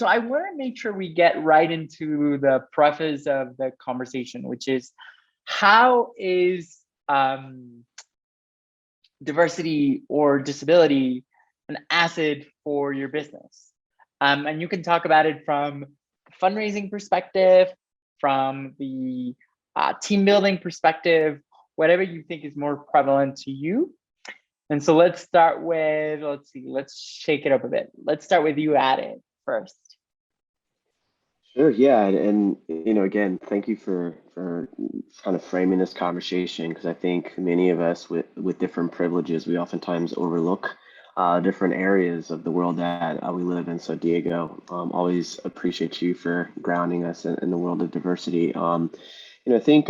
So I want to make sure we get right into the preface of the conversation, which is how is diversity or disability an asset for your business? And you can talk about it from the fundraising perspective, from the team building perspective, whatever you think is more prevalent to you. And so let's start with, let's shake it up a bit. Let's start with you, Adam, first. Sure, yeah, and again, thank you for kind of framing this conversation because I think many of us with different privileges, we oftentimes overlook different areas of the world that we live in. So, Diego, always appreciate you for grounding us in the world of diversity. I think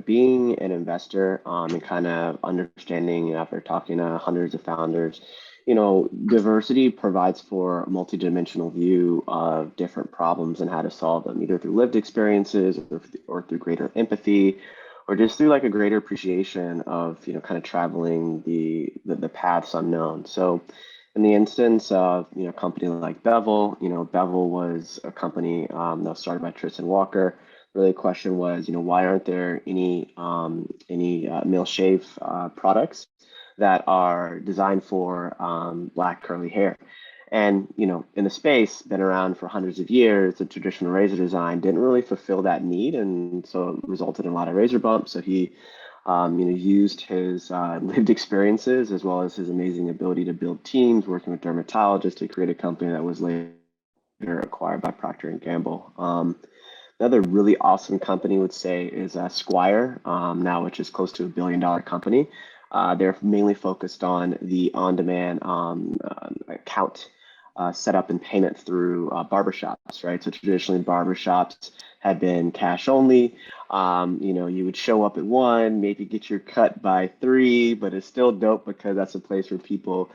being an investor and kind of understanding after talking to hundreds of founders, diversity provides for a multidimensional view of different problems and how to solve them, either through lived experiences or through greater empathy, or just through like a greater appreciation of, kind of traveling the paths unknown. So in the instance of, a company like Bevel, Bevel was a company that was started by Tristan Walker. Really, the question was, why aren't there any male shave products that are designed for black curly hair? And in the space, been around for hundreds of years, the traditional razor design didn't really fulfill that need, and so it resulted in a lot of razor bumps. So he, used his lived experiences as well as his amazing ability to build teams, working with dermatologists to create a company that was later acquired by Procter and Gamble. Another really awesome company would say is Squire, now which is close to $1 billion company. They're mainly focused on the on-demand account setup and payment through barbershops, right? So traditionally barbershops had been cash only. You would show up at 1, maybe get your cut by 3, but it's still dope because that's a place where people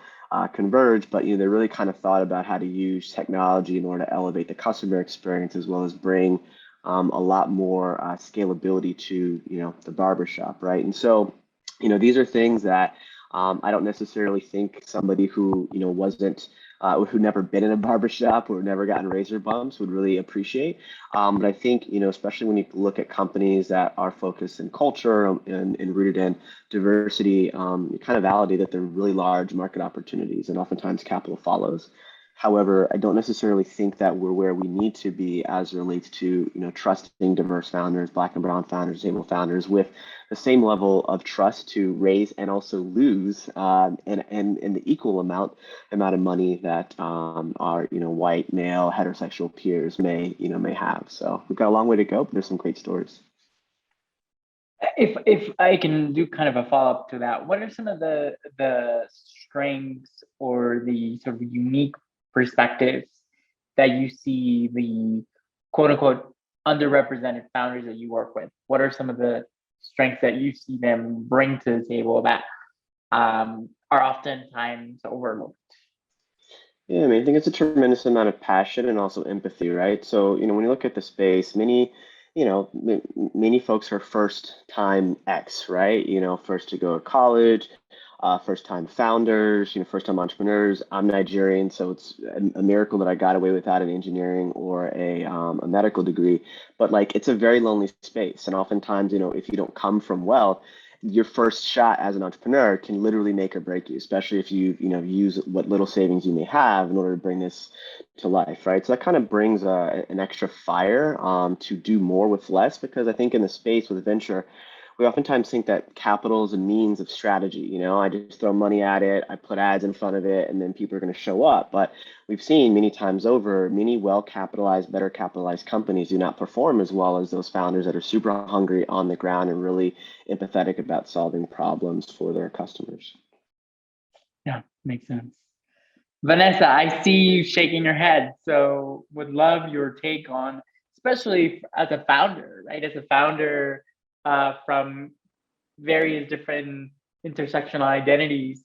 converge. But they really kind of thought about how to use technology in order to elevate the customer experience as well as bring a lot more scalability to the barbershop, right? And so these are things that I don't necessarily think somebody who wasn't who never been in a barbershop or never gotten razor bumps would really appreciate. But I think especially when you look at companies that are focused in culture and rooted in diversity, you kind of validate that they're really large market opportunities, and oftentimes capital follows. However, I don't necessarily think that we're where we need to be as it relates to, trusting diverse founders, Black and brown founders, disabled founders with the same level of trust to raise and also lose in the equal amount of money that our, white male heterosexual peers may have. So we've got a long way to go, but there's some great stories. If I can do kind of a follow-up to that, what are some of the strengths or the sort of unique perspectives that you see the quote unquote underrepresented founders that you work with? What are some of the strengths that you see them bring to the table that are oftentimes overlooked? Yeah, I mean, I think it's a tremendous amount of passion and also empathy, right? So, when you look at the space, many folks are first time X, right? First to go to college, first time founders, first time entrepreneurs. I'm Nigerian, so it's a miracle that I got away without an engineering or a medical degree. But like, it's a very lonely space, and oftentimes, if you don't come from wealth, your first shot as an entrepreneur can literally make or break you, especially if you use what little savings you may have in order to bring this to life, right? So that kind of brings an extra fire to do more with less, because I think in the space with venture, we oftentimes think that capital is a means of strategy. I just throw money at it, I put ads in front of it, and then people are going to show up. But we've seen many times over, many well-capitalized, better capitalized companies do not perform as well as those founders that are super hungry on the ground and really empathetic about solving problems for their customers. Yeah, makes sense. Vanessa, I see you shaking your head, so would love your take on, especially as a founder, right? As a founder from various different intersectional identities,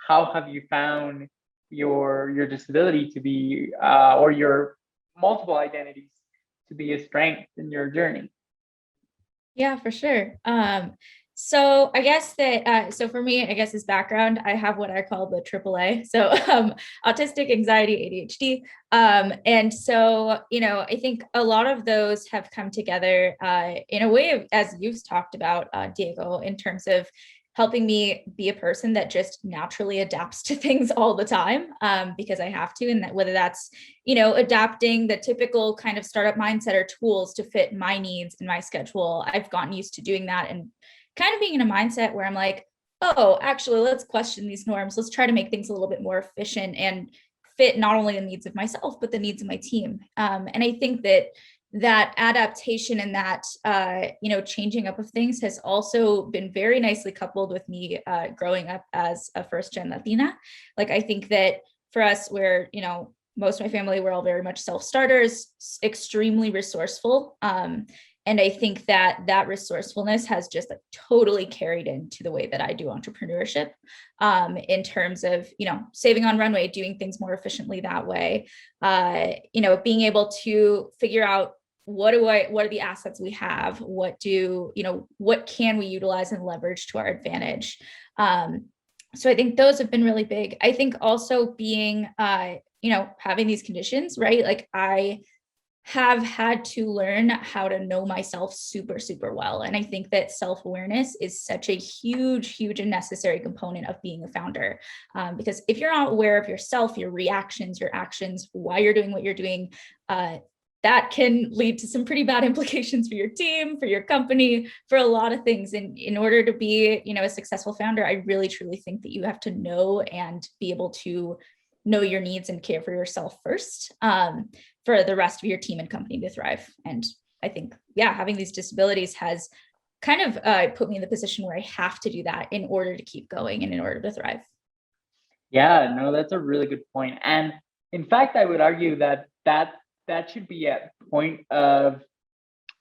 how have you found your disability to be, or your multiple identities to be a strength in your journey? Yeah, for sure. So I guess that, so for me, I guess as background, I have what I call the AAA. So autistic, anxiety, ADHD. And so, I think a lot of those have come together in a way of, as you've talked about, Diego, in terms of helping me be a person that just naturally adapts to things all the time, because I have to. And that whether that's, adapting the typical kind of startup mindset or tools to fit my needs and my schedule, I've gotten used to doing that and kind of being in a mindset where I'm like, oh, actually, let's question these norms. Let's try to make things a little bit more efficient and fit not only the needs of myself, but the needs of my team. And I think that adaptation and that, changing up of things has also been very nicely coupled with me growing up as a first-gen Latina. Like, I think that for us, where, most of my family, we're all very much self-starters, extremely resourceful. And I think that resourcefulness has just like totally carried into the way that I do entrepreneurship, in terms of, saving on runway, doing things more efficiently that way, being able to figure out what are the assets we have? What can we utilize and leverage to our advantage? So I think those have been really big. I think also being, having these conditions, right? Like I have had to learn how to know myself super, super well. And I think that self-awareness is such a huge, huge and necessary component of being a founder. Because if you're not aware of yourself, your reactions, your actions, why you're doing what you're doing, that can lead to some pretty bad implications for your team, for your company, for a lot of things. And in order to be, a successful founder, I really, truly think that you have to know and be able to know your needs and care for yourself first, for the rest of your team and company to thrive. And I think, having these disabilities has kind of put me in the position where I have to do that in order to keep going and in order to thrive. Yeah, no, that's a really good point. And in fact, I would argue that should be a point of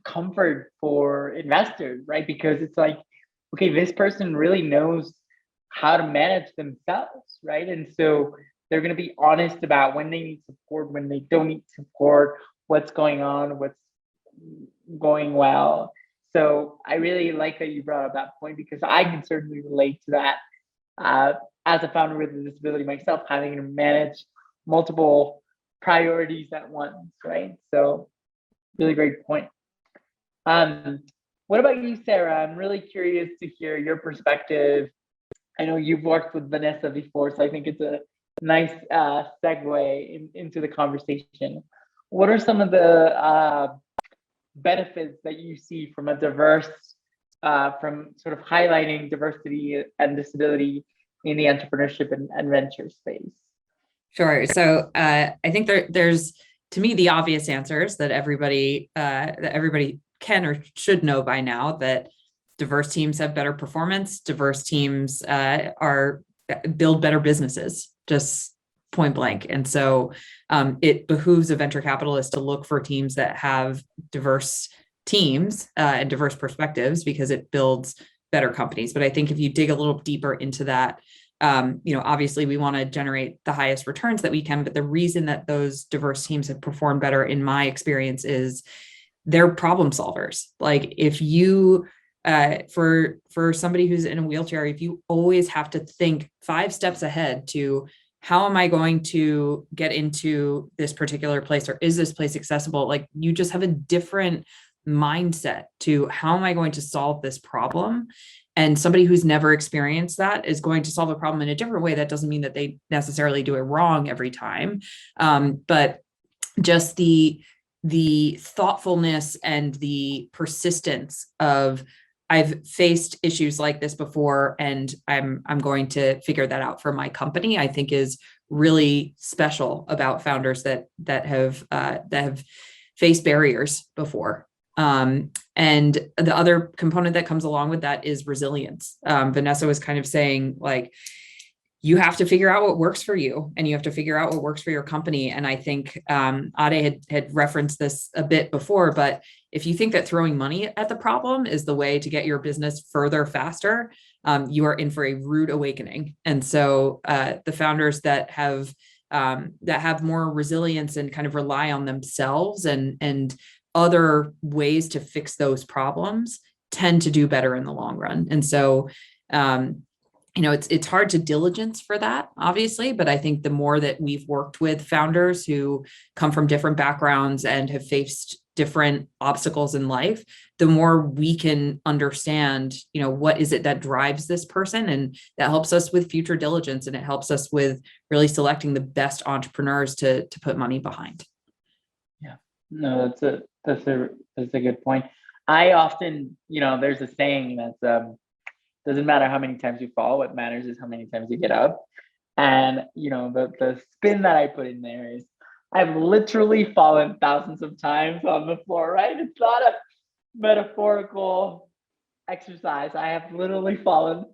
comfort for investors, right? Because it's like, okay, this person really knows how to manage themselves, right? And so they're going to be honest about when they need support, when they don't need support, what's going on, what's going well. So I really like that you brought up that point, because I can certainly relate to that, as a founder with a disability myself, having to manage multiple priorities at once, right? So really great point. What about you, Sarah? I'm really curious to hear your perspective. I know you've worked with Vanessa before, so I think it's a nice segue into the conversation. What are some of the benefits that you see from a diverse, from sort of highlighting diversity and disability in the entrepreneurship and venture space? Sure. So I think there's, to me, the obvious answers that everybody can or should know by now, that diverse teams have better performance. Diverse teams build better businesses, just point blank. And so it behooves a venture capitalist to look for teams that have diverse teams and diverse perspectives, because it builds better companies. But I think if you dig a little deeper into that, obviously we want to generate the highest returns that we can, but the reason that those diverse teams have performed better, in my experience, is they're problem solvers. Like if you, for somebody who's in a wheelchair, if you always have to think 5 steps ahead to how am I going to get into this particular place, or is this place accessible? Like you just have a different mindset to how am I going to solve this problem? And somebody who's never experienced that is going to solve a problem in a different way. That doesn't mean that they necessarily do it wrong every time. But just the thoughtfulness and the persistence of, I've faced issues like this before, and I'm going to figure that out for my company, I think is really special about founders that have faced barriers before. And the other component that comes along with that is resilience. Vanessa was kind of saying, like, you have to figure out what works for you, and you have to figure out what works for your company. And I think Ade had referenced this a bit before, but if you think that throwing money at the problem is the way to get your business further faster, you are in for a rude awakening. And so the founders that have more resilience and kind of rely on themselves and other ways to fix those problems tend to do better in the long run. And so, it's hard to diligence for that, obviously, but I think the more that we've worked with founders who come from different backgrounds and have faced different obstacles in life, the more we can understand, what is it that drives this person, and that helps us with future diligence, and it helps us with really selecting the best entrepreneurs to put money behind. Yeah, no, that's a good point. I often, there's a saying that's doesn't matter how many times you fall, what matters is how many times you get up. And the spin that I put in there is I've literally fallen thousands of times on the floor, right? It's not a metaphorical exercise. I have literally fallen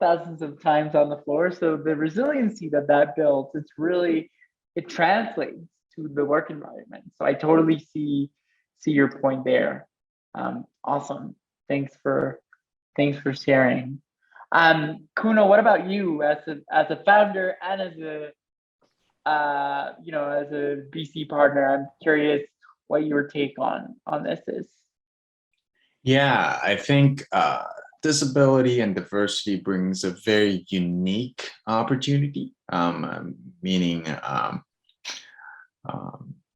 thousands of times on the floor. So the resiliency that builds, it translates to the work environment. So I totally see your point there. Awesome. Thanks for sharing. Kuno, what about you as a founder and as a BC partner? I'm curious what your take on this is. Yeah, I think disability and diversity brings a very unique opportunity, meaning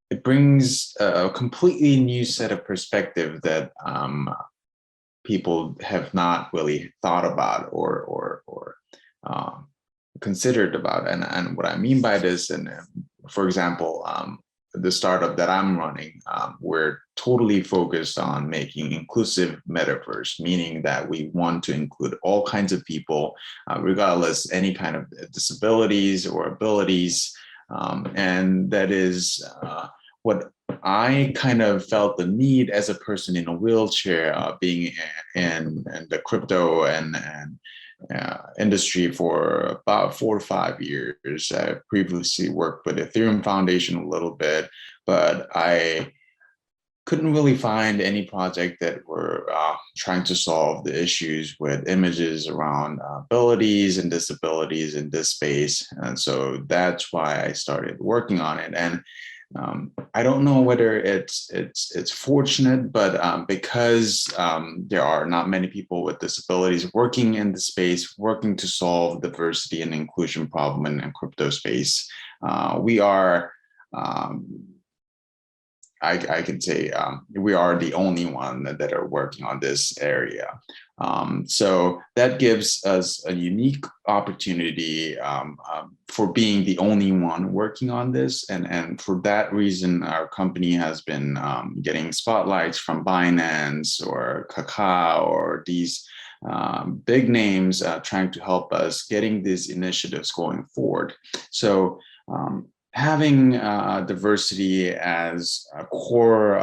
it brings a completely new set of perspective that people have not really thought about or considered about. And what I mean by this, and for example, the startup that I'm running, we're totally focused on making inclusive metaverse, meaning that we want to include all kinds of people, regardless any kind of disabilities or abilities. And that is what I kind of felt the need as a person in a wheelchair, being in the crypto and industry for about 4 to 5 years. I previously worked with Ethereum Foundation a little bit, but I couldn't really find any project that were trying to solve the issues with images around abilities and disabilities in this space. And so that's why I started working on it. And I don't know whether it's fortunate, but because there are not many people with disabilities working in the space, working to solve diversity and inclusion problem in crypto space, we are, I can say, we are the only one that are working on this area. So that gives us a unique opportunity for being the only one working on this. And for that reason, our company has been getting spotlights from Binance or Kakao or these big names trying to help us getting these initiatives going forward. So having diversity as a core,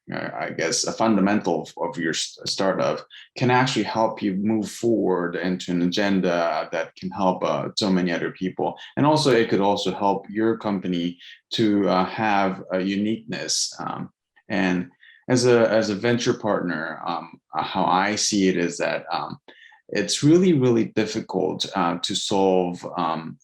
I guess, a fundamental of your startup can actually help you move forward into an agenda that can help so many other people. And also, it could also help your company to have a uniqueness. And as a venture partner, how I see it is that it's really, really difficult to solve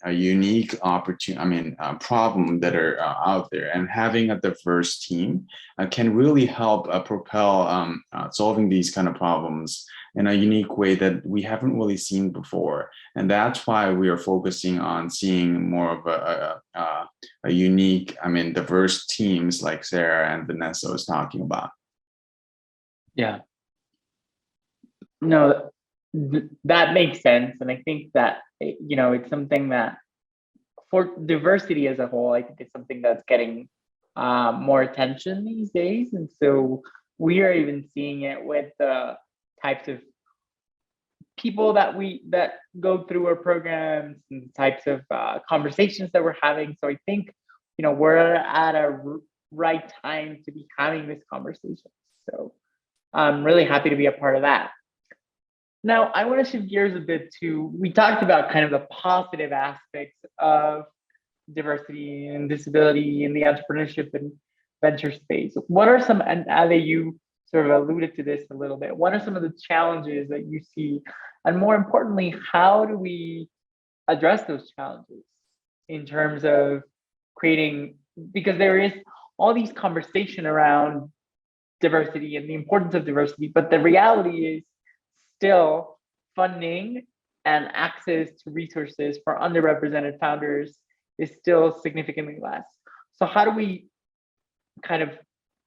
a unique problem that are out there. And having a diverse team can really help propel solving these kind of problems in a unique way that we haven't really seen before. And that's why we are focusing on seeing more of a unique, diverse teams like Sarah and Vanessa was talking about. Yeah. No, that makes sense. And I think that, it's something that for diversity as a whole, I think it's something that's getting more attention these days. And so we are even seeing it with the types of people that go through our programs and the types of conversations that we're having. So I think, we're at a right time to be having this conversation. So I'm really happy to be a part of that. Now, I want to shift gears a bit we talked about kind of the positive aspects of diversity and disability in the entrepreneurship and venture space. What are some, and Ale, you sort of alluded to this a little bit, what are some of the challenges that you see? And more importantly, how do we address those challenges in terms of creating, because there is all these conversation around diversity and the importance of diversity, but the reality is still funding and access to resources for underrepresented founders is still significantly less. So how do we kind of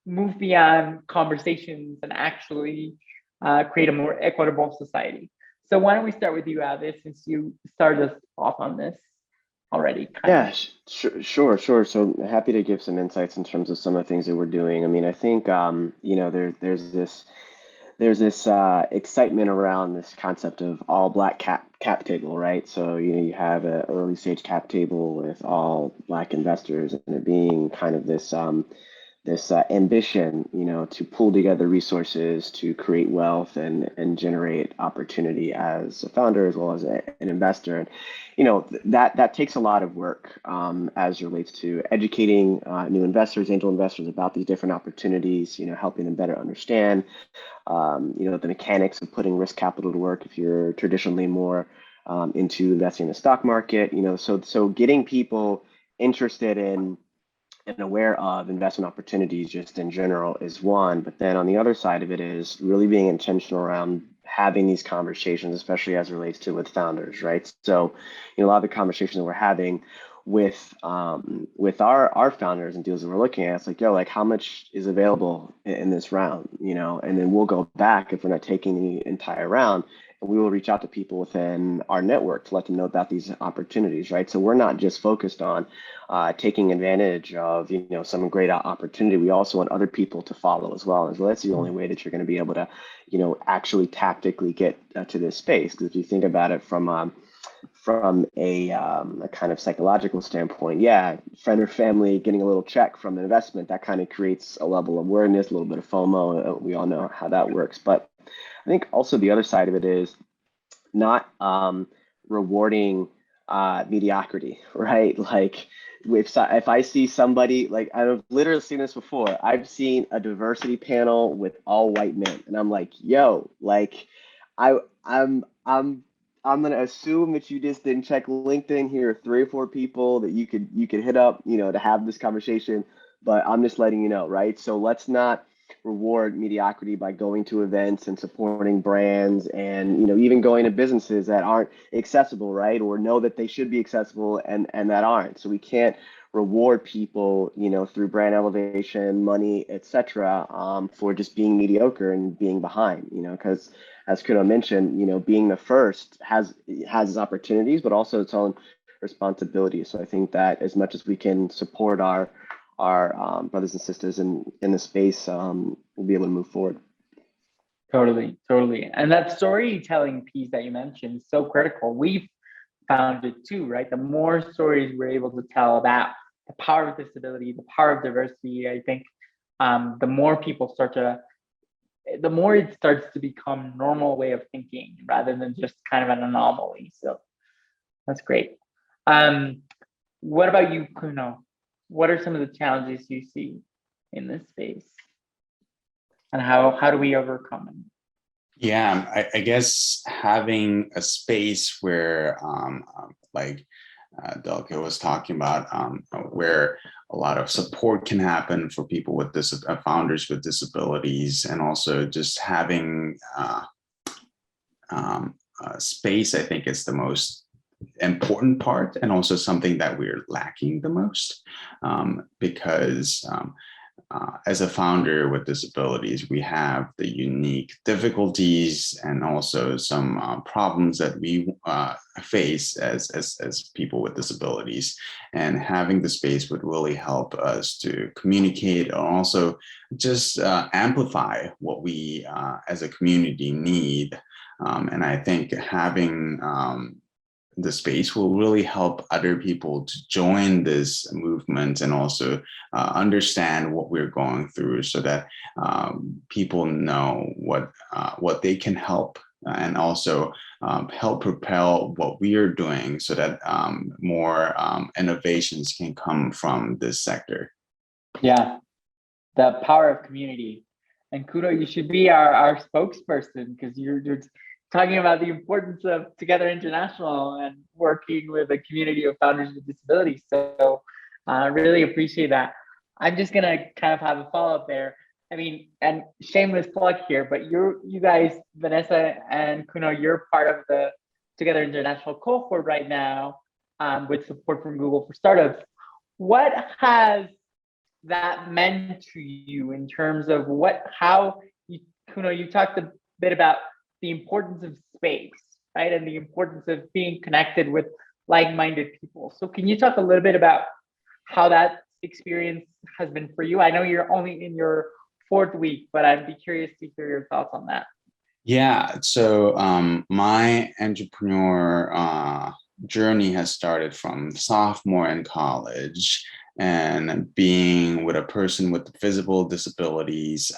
move beyond conversations and actually create a more equitable society? So why don't we start with you, Avis, since you started us off on this already? Yeah, sure. So happy to give some insights in terms of some of the things that we're doing. I mean, I think there's this excitement around this concept of all black cap table, right? So you have an early stage cap table with all black investors, and it being kind of this ambition, to pull together resources to create wealth and generate opportunity as a founder as well as an investor. And that takes a lot of work as it relates to educating new investors, angel investors, about these different opportunities. Helping them better understand the mechanics of putting risk capital to work if you're traditionally more into investing in the stock market. So getting people interested in and aware of investment opportunities just in general is one, but then on the other side of it is really being intentional around having these conversations, especially as it relates to with founders, right? So, a lot of the conversations that we're having with our founders and deals that we're looking at, it's like, like how much is available in this round, and then we'll go back if we're not taking the entire round. And we will reach out to people within our network to let them know about these opportunities, right? So we're not just focused on taking advantage of some great opportunity. We also want other people to follow as well. And so that's the only way that you're going to be able to actually tactically get to this space. Because if you think about it from a kind of psychological standpoint, friend or family getting a little check from an investment, that kind of creates a level of awareness, a little bit of FOMO. We all know how that works. But I think also the other side of it is not rewarding mediocrity, right? Like if I see somebody, like I've literally seen this before. I've seen a diversity panel with all white men, and I'm like, I'm gonna assume that you just didn't check LinkedIn. Here are 3 or 4 people that you could hit up, to have this conversation. But I'm just letting you know, right? So let's not reward mediocrity by going to events and supporting brands and even going to businesses that aren't accessible, right? Or know that they should be accessible and that aren't. So we can't reward people through brand elevation, money, etc., for just being mediocre and being behind, because as Kuno mentioned, being the first has its opportunities but also its own responsibilities. So I think that as much as we can support our brothers and sisters in the space, we'll be able to move forward. Totally. And that storytelling piece that you mentioned is so critical. We've found it too, right? The more stories we're able to tell about the power of disability, the power of diversity, I think the more it starts to become a normal way of thinking rather than just kind of an anomaly. So that's great. What about you, Kuno? What are some of the challenges you see in this space, and how do we overcome them? Yeah, I guess having a space where, like Delke was talking about, where a lot of support can happen for people with founders with disabilities, and also just having space, I think, is the most important part, and also something that we're lacking the most, because as a founder with disabilities, we have the unique difficulties and also some problems that we face as people with disabilities. And having the space would really help us to communicate, and also just amplify what we as a community need. And I think having the space will really help other people to join this movement and also understand what we're going through, so that people know what they can help, and also help propel what we are doing, so that more innovations can come from this sector. Yeah, the power of community. And Kuno, you should be our spokesperson, because you're talking about the importance of Together International and working with a community of founders with disabilities. So I really appreciate that. I'm just gonna kind of have a follow-up there. I mean, and shameless plug here, but you guys, Vanessa and Kuno, you're part of the Together International cohort right now, with support from Google for Startups. What has that meant to you in terms of how you, Kuno, you talked a bit about the importance of space, right? And the importance of being connected with like-minded people. So can you talk a little bit about how that experience has been for you? I know you're only in your fourth week, but I'd be curious to hear your thoughts on that. Yeah, so my entrepreneur journey has started from sophomore in college and being with a person with visible disabilities.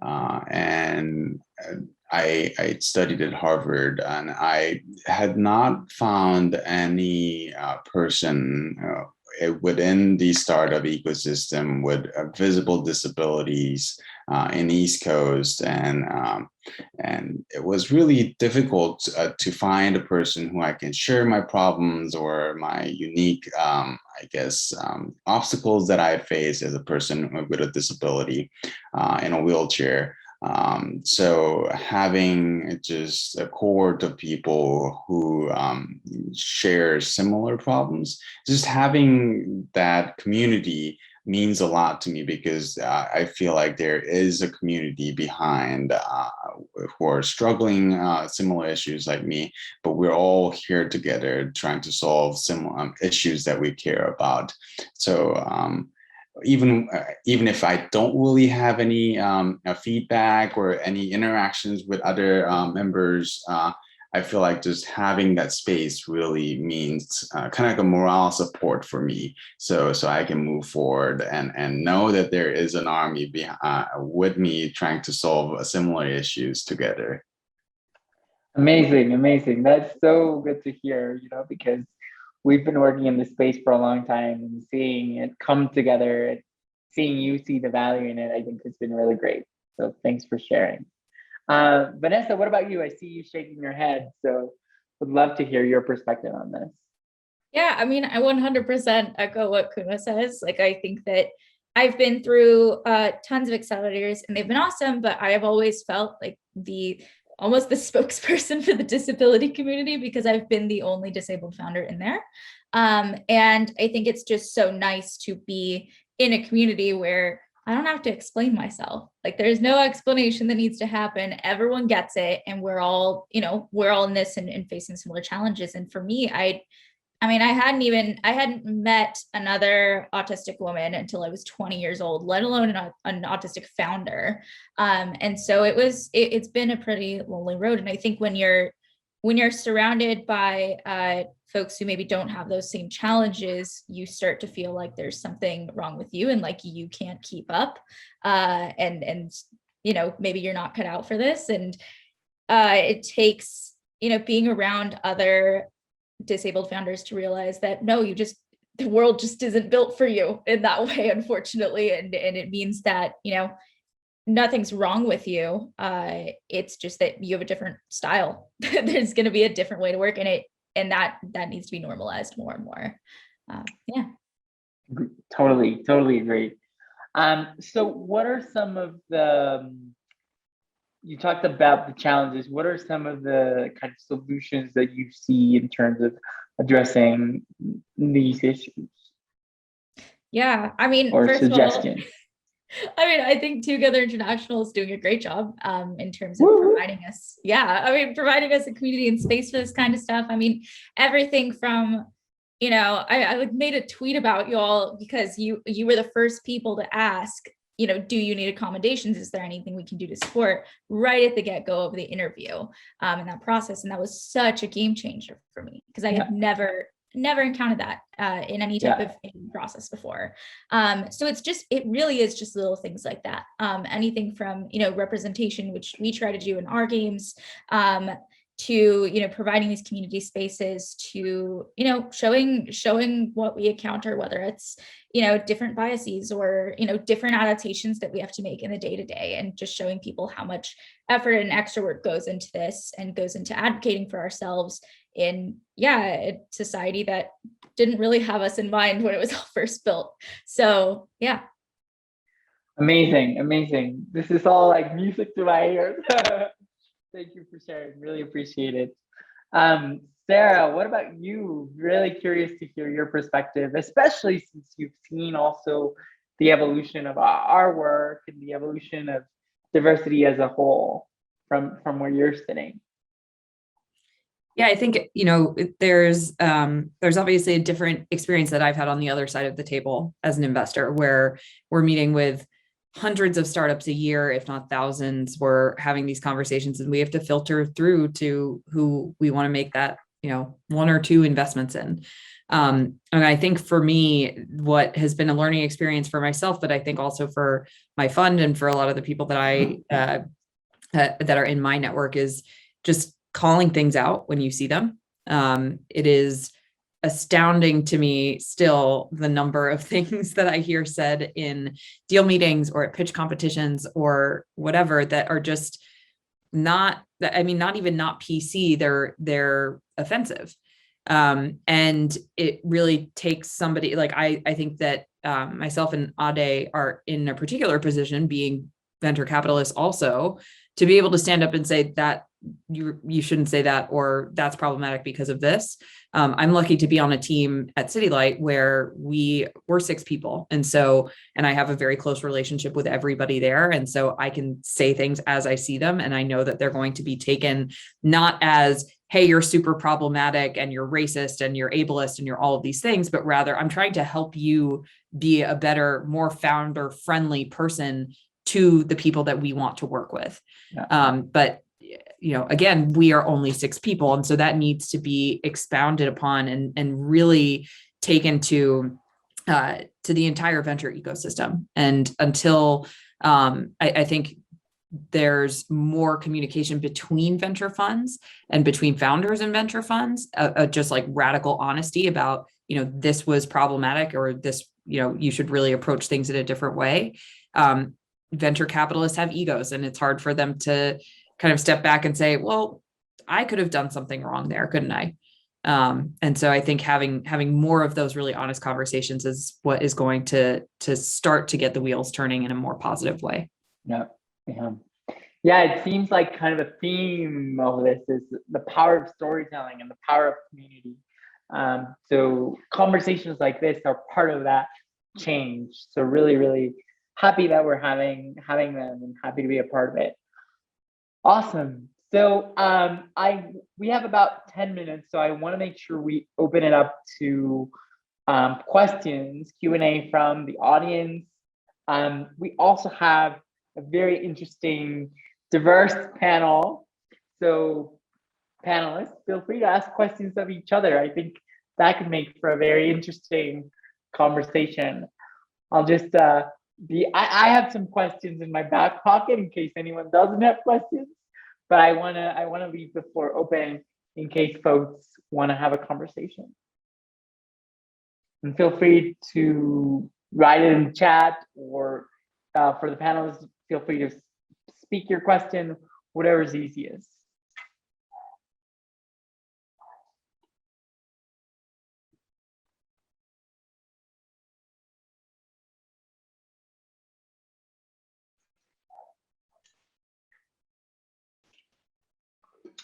And I studied at Harvard, and I had not found any person within the startup ecosystem with visible disabilities in East Coast, and it was really difficult to find a person who I can share my problems or my unique, obstacles that I face as a person with a disability in a wheelchair. So having just a cohort of people who share similar problems, just having that community means a lot to me, because I feel like there is a community behind who are struggling similar issues like me, but we're all here together trying to solve similar issues that we care about. So even if I don't really have any feedback or any interactions with other members, I feel like just having that space really means kind of like a morale support for me, so I can move forward and know that there is an army with me trying to solve similar issues together. Amazing, amazing. That's so good to hear, because we've been working in this space for a long time, and seeing it come together, and seeing you see the value in it, I think has been really great. So thanks for sharing. Vanessa, what about you? I see you shaking your head, so would love to hear your perspective on this. Yeah, I mean, I 100% echo what Kuno says. Like, I think that I've been through tons of accelerators, and they've been awesome, but I have always felt like almost the spokesperson for the disability community, because I've been the only disabled founder in there. And I think it's just so nice to be in a community where I don't have to explain myself. Like, there's no explanation that needs to happen. Everyone gets it. And we're all in this and facing similar challenges. And for me, I hadn't met another autistic woman until I was 20 years old, let alone an autistic founder. And so it's been a pretty lonely road. And I think when you're surrounded by folks who maybe don't have those same challenges, you start to feel like there's something wrong with you, and like you can't keep up, and maybe you're not cut out for this. And it takes being around other disabled founders to realize that no, the world just isn't built for you in that way, unfortunately. And it means that nothing's wrong with you. It's just that you have a different style. There's going to be a different way to work in it, and that needs to be normalized more and more. Yeah. Totally agree. So what are some of the, you talked about the challenges, what are some of the kind of solutions that you see in terms of addressing these issues? Yeah, I mean, or first suggestions? of all, I think Together International is doing a great job in terms of providing us a community and space for this kind of stuff. I mean, everything from, I like made a tweet about y'all because you were the first people to ask, do you need accommodations? Is there anything we can do to support, right at the get-go of the interview, in that process? And that was such a game changer for me, because I had never encountered that in any type of interview process before. So it really is just little things like that. Anything from, representation, which we try to do in our games, to, providing these community spaces, to, showing what we encounter, whether it's, different biases or, different adaptations that we have to make in the day-to-day, and just showing people how much effort and extra work goes into this and goes into advocating for ourselves in a society that didn't really have us in mind when it was all first built. So Amazing, amazing. This is all like music to my ears. Thank you for sharing. Really appreciate it. Sarah, what about you? Really curious to hear your perspective, especially since you've seen also the evolution of our work and the evolution of diversity as a whole from where you're sitting. Yeah, I think, you know, there's obviously a different experience that I've had on the other side of the table as an investor, where we're meeting with hundreds of startups a year, if not thousands. We're having these conversations and we have to filter through to who we want to make that, you know, one or two investments in. And I think for me, what has been a learning experience for myself, but I think also for my fund and for a lot of the people that that are in my network, is just calling things out when you see them. It is astounding to me still the number of things that I hear said in deal meetings or at pitch competitions or whatever that are just not, I mean, not even not PC, they're offensive. And it really takes somebody like, I think that myself and Ade are in a particular position, being venture capitalists also, to be able to stand up and say that you shouldn't say that, or that's problematic because of this. I'm lucky to be on a team at City Light where we're 6 people. And I have a very close relationship with everybody there. And so I can say things as I see them. And I know that they're going to be taken not as, hey, you're super problematic and you're racist and you're ableist and you're all of these things, but rather I'm trying to help you be a better, more founder friendly person to the people that we want to work with. Yeah. But you know, again, we are only 6 people. And so that needs to be expounded upon and really taken to the entire venture ecosystem. And until I think there's more communication between venture funds and between founders and venture funds, just like radical honesty about, you know, this was problematic, or this, you know, you should really approach things in a different way. Venture capitalists have egos, and it's hard for them to kind of step back and say, well, I could have done something wrong there, couldn't I? And so I think having more of those really honest conversations is what is going to start to get the wheels turning in a more positive way. Yeah. Yeah, it seems like kind of a theme of this is the power of storytelling and the power of community. So conversations like this are part of that change. So really, really happy that we're having them, and happy to be a part of it. Awesome. So we have about 10 minutes, so I want to make sure we open it up to questions, Q&A from the audience. We also have a very interesting, diverse panel. So panelists, feel free to ask questions of each other. I think that could make for a very interesting conversation. I'll just I have some questions in my back pocket in case anyone doesn't have questions, but I wanna leave the floor open in case folks want to have a conversation. And feel free to write it in the chat, or for the panelists, feel free to speak your question, whatever's easiest.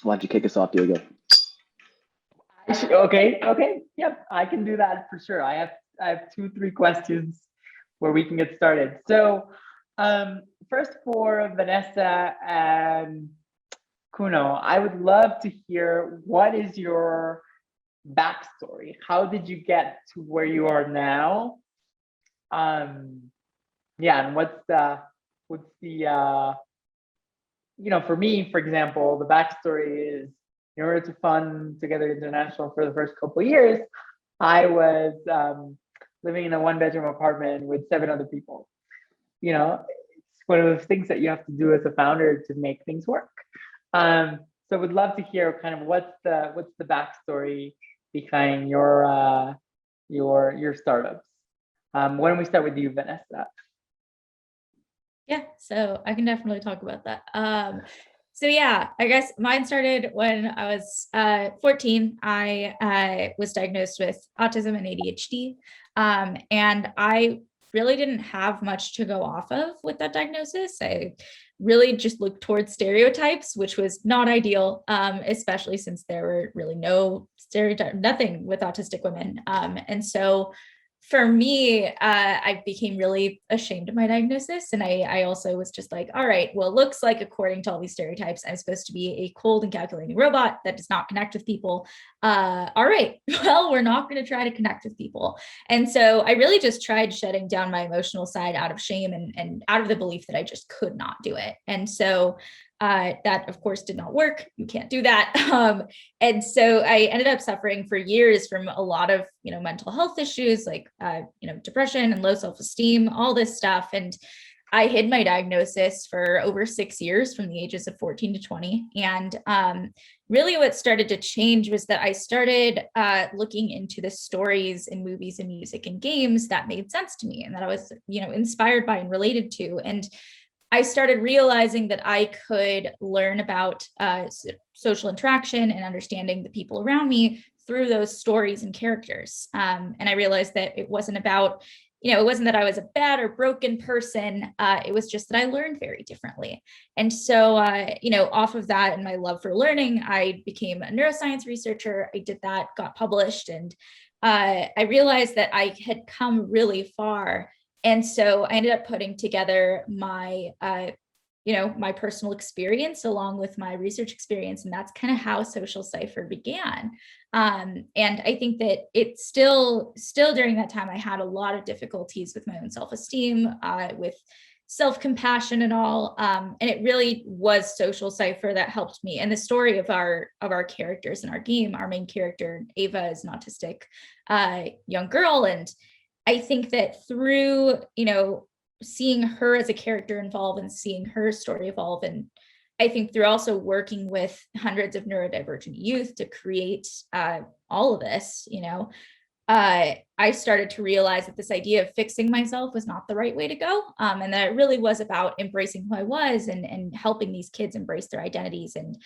Why don't you kick us off, Diego? Okay. Yep, I can do that for sure. I have 2-3 questions where we can get started. So first, for Vanessa and Kuno, I would love to hear, what is your backstory? How did you get to where you are now? Yeah, and what's the you know, for me, for example, the backstory is, in order to fund Together International for the first couple of years, I was living in a 1-bedroom apartment with 7 other people. You know, it's one of those things that you have to do as a founder to make things work. So would love to hear kind of what's the backstory behind your startups. Why don't we start with you, Vanessa? Yeah, so I can definitely talk about that. So yeah, I guess mine started when I was 14. I was diagnosed with autism and ADHD. And I really didn't have much to go off of with that diagnosis. I really just looked towards stereotypes, which was not ideal, especially since there were really no stereotype, nothing with autistic women. And so for me, I became really ashamed of my diagnosis. And I also was just like, all right, well, it looks like according to all these stereotypes, I'm supposed to be a cold and calculating robot that does not connect with people. All right, well, we're not going to try to connect with people. And so I really just tried shutting down my emotional side out of shame and out of the belief that I just could not do it. And so that of course did not work. You can't do that. And so I ended up suffering for years from a lot of, mental health issues like, depression and low self-esteem, all this stuff. And I hid my diagnosis for over 6 years from the ages of 14 to 20. And really what started to change was that I started looking into the stories in movies and music and games that made sense to me and that I was, inspired by and related to. And I started realizing that I could learn about social interaction and understanding the people around me through those stories and characters. And I realized that it wasn't about, it wasn't that I was a bad or broken person. It was just that I learned very differently. And so, off of that and my love for learning, I became a neuroscience researcher. I did that, got published, and I realized that I had come really far. And so I ended up putting together my, my personal experience along with my research experience. And that's kind of how Social Cipher began. And I think that it's still during that time, I had a lot of difficulties with my own self-esteem, with self-compassion and all. And it really was Social Cipher that helped me. And the story of our characters in our game, our main character, Ava, is an autistic young girl. And I think that through, seeing her as a character involved and seeing her story evolve, and I think through also working with hundreds of neurodivergent youth to create all of this, I started to realize that this idea of fixing myself was not the right way to go. And that it really was about embracing who I was and helping these kids embrace their identities and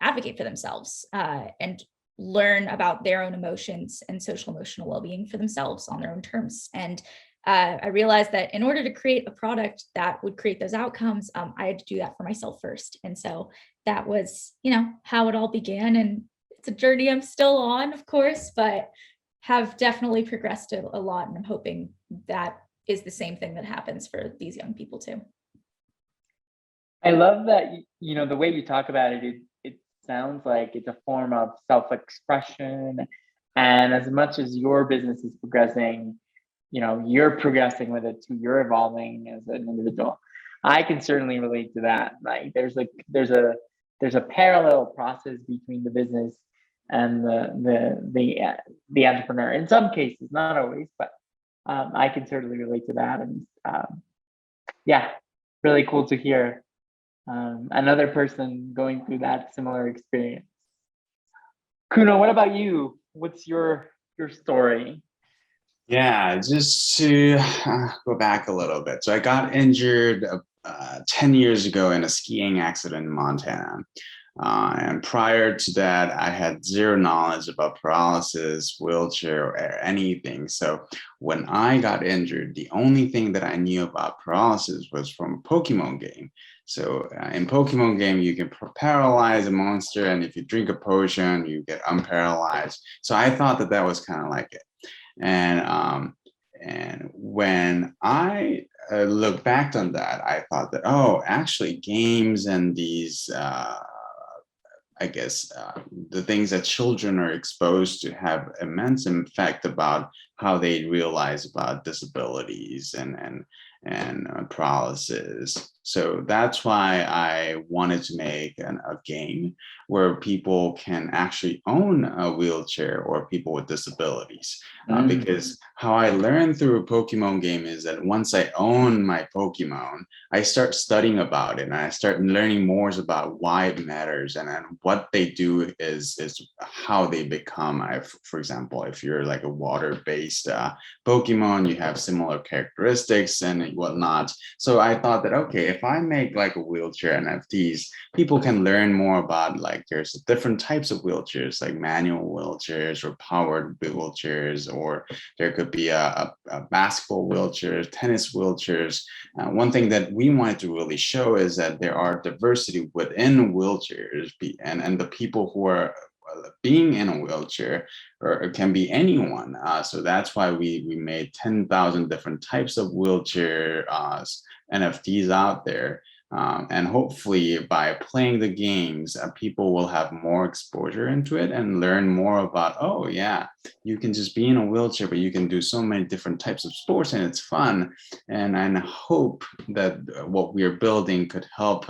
advocate for themselves and learn about their own emotions and social emotional well-being for themselves on their own terms. And I realized that in order to create a product that would create those outcomes, I had to do that for myself first. And so that was, how it all began. And it's a journey I'm still on, of course, but have definitely progressed a lot. And I'm hoping that is the same thing that happens for these young people too. I love that, the way you talk about it, it sounds like it's a form of self-expression. And as much as your business is progressing, you're progressing with it too, you're evolving as an individual. I can certainly relate to that. Like there's a parallel process between the business and the entrepreneur. In some cases, not always, but I can certainly relate to that. And yeah, really cool to hear another person going through that similar experience. Kuno, what about you? What's your story? Yeah, just to go back a little bit. So I got injured 10 years ago in a skiing accident in Montana. And prior to that, I had zero knowledge about paralysis, wheelchair, or anything. So when I got injured, the only thing that I knew about paralysis was from a Pokemon game. So in Pokemon game, you can paralyze a monster, and if you drink a potion, you get unparalyzed. So I thought that was kind of like it. And when I look back on that, I thought that, actually games and these, the things that children are exposed to have immense effect about how they realize about disabilities and paralysis. So that's why I wanted to make a game where people can actually own a wheelchair or people with disabilities. Because how I learned through a Pokemon game is that once I own my Pokemon, I start studying about it and I start learning more about why it matters and what they do is how they become. For example, if you're like a water-based Pokemon, you have similar characteristics and whatnot. So I thought that, okay, if if I make like a wheelchair NFTs, people can learn more about like there's different types of wheelchairs, like manual wheelchairs or powered wheelchairs, or there could be a basketball wheelchair, tennis wheelchairs. One thing that we wanted to really show is that there are diversity within wheelchairs, and the people who are being in a wheelchair or it can be anyone. So that's why we made 10,000 different types of wheelchair NFTs out there. And hopefully by playing the games, people will have more exposure into it and learn more about, oh yeah, you can just be in a wheelchair, but you can do so many different types of sports and it's fun. And I hope that what we're building could help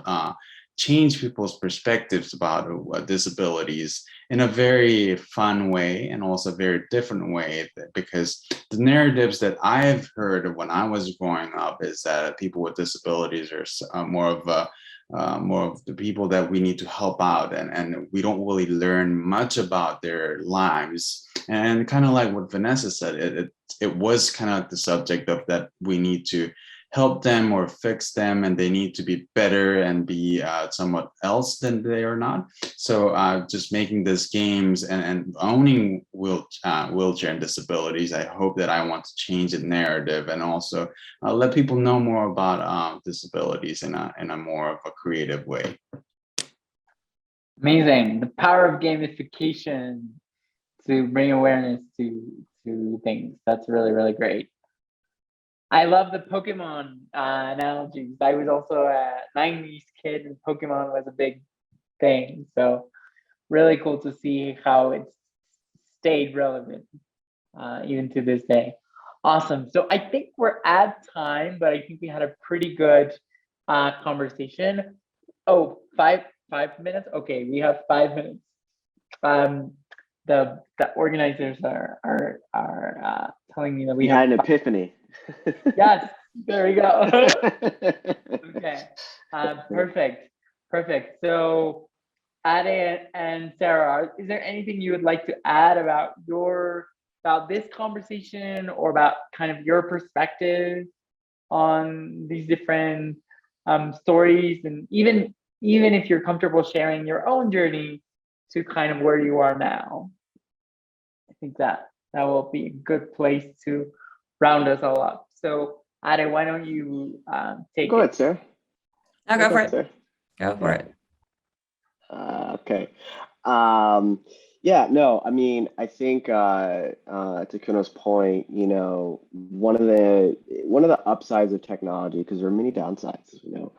change people's perspectives about disabilities in a very fun way and also a very different way, because the narratives that I've heard when I was growing up is that people with disabilities are more of the people that we need to help out, and we don't really learn much about their lives. And kind of like what Vanessa said, it was kind of the subject of that we need to help them or fix them, and they need to be better and be somewhat else than they are not. So just making these games and owning wheelchair and disabilities, I hope that I want to change the narrative and also let people know more about disabilities in a more of a creative way. Amazing. The power of gamification to bring awareness to things. That's really, really great. I love the Pokemon analogies. I was also a 90s kid and Pokemon was a big thing. So really cool to see how it's stayed relevant even to this day. Awesome. So I think we're at time, but I think we had a pretty good conversation. Oh, five minutes? Okay, we have 5 minutes. The organizers are telling me that we had have an epiphany. Yes, there we go. Okay, perfect. So, Ade and Sarah, is there anything you would like to add about this conversation, or about kind of your perspective on these different stories, and even if you're comfortable sharing your own journey to kind of where you are now? I think that will be a good place to round us all up. So, Ade, why don't you take Go it? ahead, sir. Now go for it. Sir. Go for it. Okay. Yeah, no, I mean, I think to Kuno's point, you know, one of the upsides of technology, because there are many downsides, you know.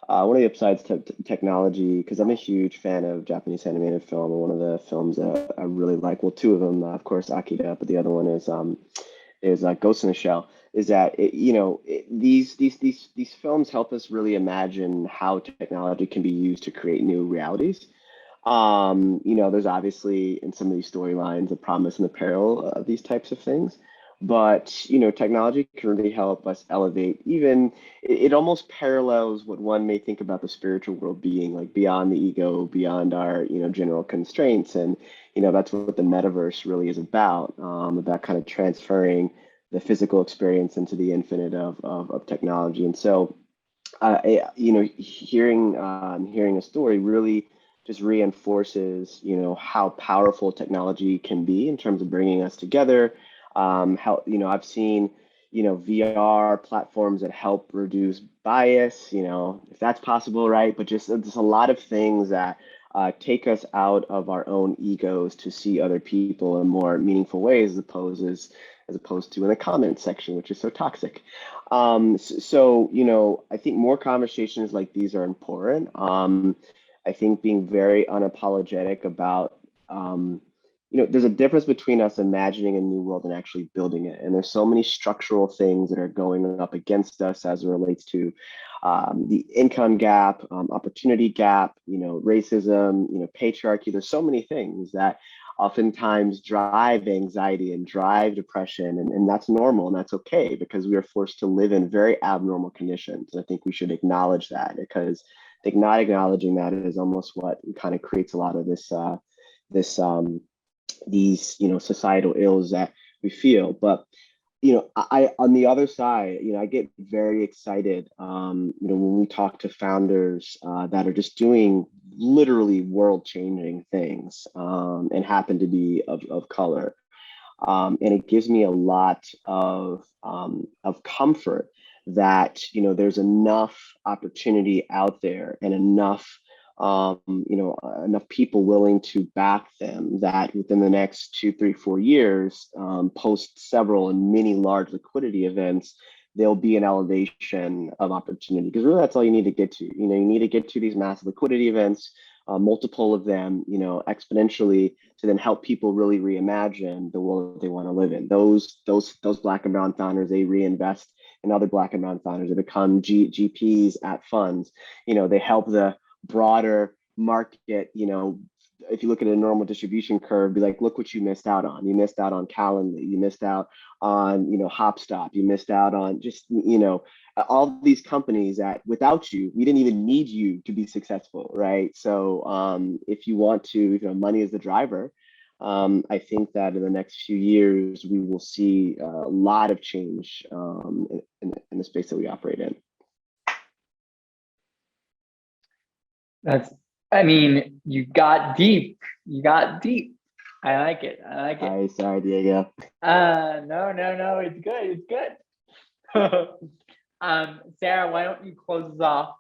One of the upsides to technology, because I'm a huge fan of Japanese animated film, and one of the films that I really like, well, two of them, of course, Akira, but the other one is Ghost in the Shell. Is that these films help us really imagine how technology can be used to create new realities. There's obviously in some of these storylines the promise and the peril of these types of things. But, technology can really help us elevate it almost parallels what one may think about the spiritual world being, like beyond the ego, beyond our, general constraints. And, that's what the metaverse really is about kind of transferring the physical experience into the infinite of technology. And so, hearing a story really just reinforces, how powerful technology can be in terms of bringing us together. How, I've seen, VR platforms that help reduce bias, if that's possible, right? But just there's a lot of things that take us out of our own egos to see other people in more meaningful ways, as opposed to in the comment section, which is so toxic. So, I think more conversations like these are important. I think being very unapologetic about, there's a difference between us imagining a new world and actually building it. And there's so many structural things that are going up against us as it relates to the income gap, opportunity gap, racism, patriarchy. There's so many things that oftentimes drive anxiety and drive depression. And that's normal, and that's okay, because we are forced to live in very abnormal conditions. And I think we should acknowledge that, because I think not acknowledging that is almost what kind of creates a lot of these societal ills that we feel. But I on the other side, I get very excited, when we talk to founders that are just doing literally world-changing things, and happen to be of color. And it gives me a lot of comfort that, there's enough opportunity out there and enough, enough people willing to back them, that within the next 2, 3, 4 years, post several and many large liquidity events, there'll be an elevation of opportunity. Because really, that's all you need to get to. You need to get to these massive liquidity events, multiple of them, exponentially, to then help people really reimagine the world that they want to live in. Those Black and brown founders, they reinvest in other Black and brown founders. They become GPs at funds. They help the broader market. If you look at a normal distribution curve, be like, look what you missed out on. You missed out on Calendly. You missed out on, Hopstop. You missed out on just, all these companies that without you, we didn't even need you to be successful, right? So if you want to, money is the driver. I think that in the next few years, we will see a lot of change in the space that we operate in. You got deep. You got deep. I like it. Sorry, Diego. No, it's good. It's good. Sarah, why don't you close us off?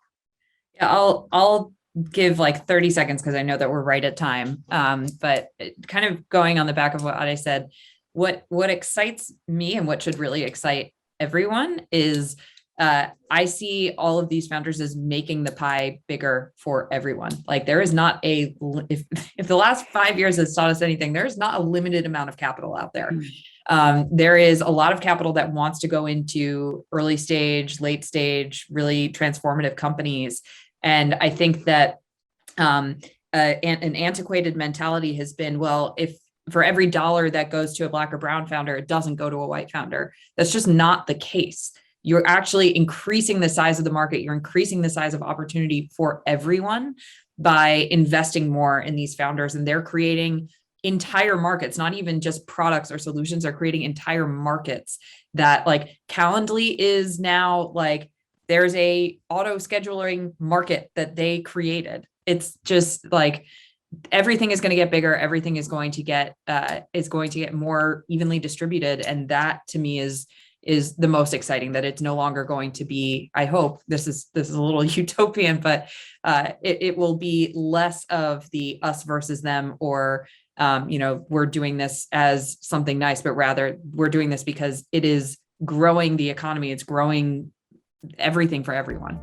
Yeah, I'll give like 30 seconds because I know that we're right at time. But kind of going on the back of what Ade said, what excites me and what should really excite everyone is I see all of these founders as making the pie bigger for everyone. Like there is not if the last 5 years has taught us anything, there's not a limited amount of capital out there. There is a lot of capital that wants to go into early stage, late stage, really transformative companies. And I think that an antiquated mentality has been, well, if for every dollar that goes to a Black or brown founder, it doesn't go to a white founder. That's just not the case. You're actually increasing the size of the market. You're increasing the size of opportunity for everyone by investing more in these founders. And they're creating entire markets, not even just products or solutions. They're creating entire markets that like Calendly is now like, there's a auto scheduling market that they created. It's just like, everything is going to get bigger. Everything is going to get more evenly distributed. And that to me is the most exciting, that it's no longer going to be, I hope this is a little utopian, but it will be less of the us versus them, or we're doing this as something nice, but rather we're doing this because it is growing the economy. It's growing everything for everyone.